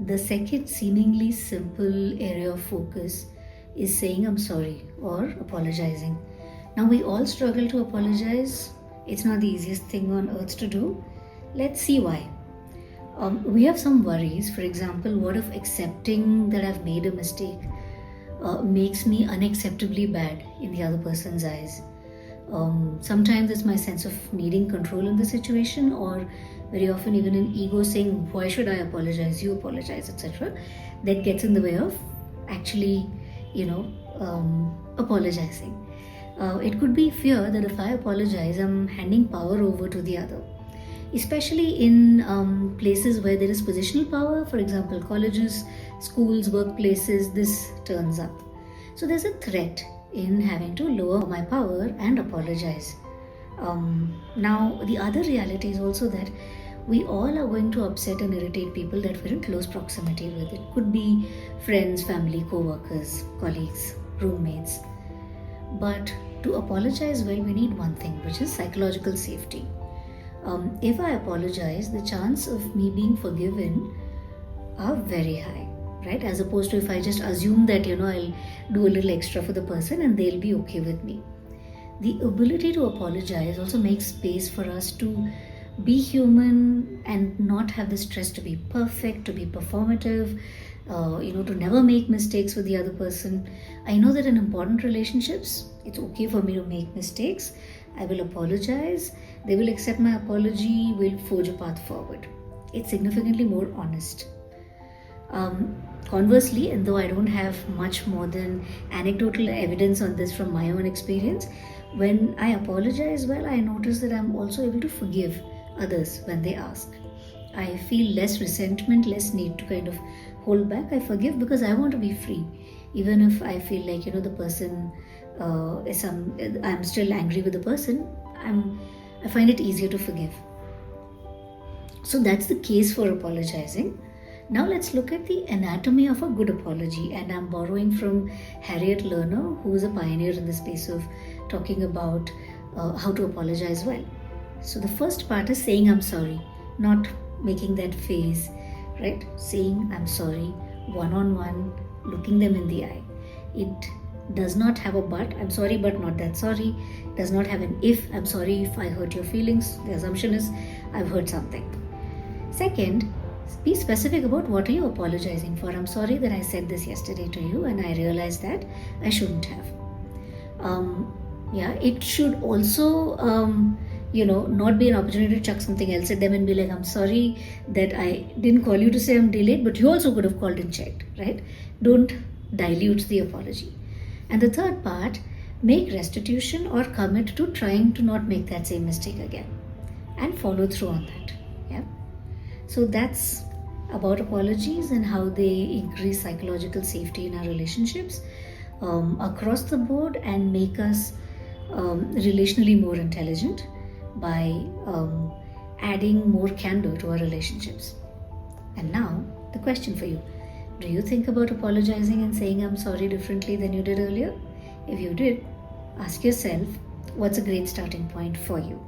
The second seemingly simple area of focus is saying I'm sorry or apologizing. Now, we all struggle to apologize. It's not the easiest thing on earth to do. Let's see why. We have some worries. For example, what if accepting that I've made a mistake makes me unacceptably bad in the other person's eyes? Sometimes it's my sense of needing control in the situation, or very often even an ego saying, why should I apologize? You apologize, etc. That gets in the way of actually, apologizing. It could be fear that if I apologize, I'm handing power over to the other. Especially in places where there is positional power, for example, colleges, schools, workplaces, this turns up. So there's a threat in having to lower my power and apologize. Now, the other reality is also that we all are going to upset and irritate people that we're in close proximity with. It could be friends, family, co-workers, colleagues, roommates. But to apologize well, we need one thing, which is psychological safety. If I apologize, the chance of me being forgiven are very high, right? As opposed to if I just assume that, I'll do a little extra for the person and they'll be okay with me. The ability to apologize also makes space for us to be human and not have the stress to be perfect, to be performative, to never make mistakes with the other person. I know that in important relationships, it's okay for me to make mistakes. I will apologize. They will accept my apology. We'll forge a path forward. It's significantly more honest. Conversely, and though I don't have much more than anecdotal evidence on this from my own experience, when I apologize well, I notice that I'm also able to forgive others when they ask. I feel less resentment, less need to kind of hold back. I forgive because I want to be free. Even if I feel like, the person I'm still angry with the person, I find it easier to forgive. So that's the case for apologizing. Now let's look at the anatomy of a good apology, and I'm borrowing from Harriet Lerner, who is a pioneer in the space of talking about how to apologize well. So the first part is saying I'm sorry, not making that face, right? Saying I'm sorry, one-on-one, looking them in the eye. It does not have a but, I'm sorry but not that sorry. Does not have an if, I'm sorry if I hurt your feelings. The assumption is I've hurt something. Second, be specific about what are you apologizing for. I'm sorry that I said this yesterday to you and I realized that I shouldn't have. It should also not be an opportunity to chuck something else at them and be like, I'm sorry that I didn't call you to say I'm delayed, but you also could have called and checked, right? Don't dilute the apology. And the third part, make restitution or commit to trying to not make that same mistake again and follow through on that. Yeah. So that's about apologies and how they increase psychological safety in our relationships across the board and make us relationally more intelligent by adding more candor to our relationships. And now, the question for you. Do you think about apologizing and saying I'm sorry differently than you did earlier? If you did, ask yourself, what's a great starting point for you?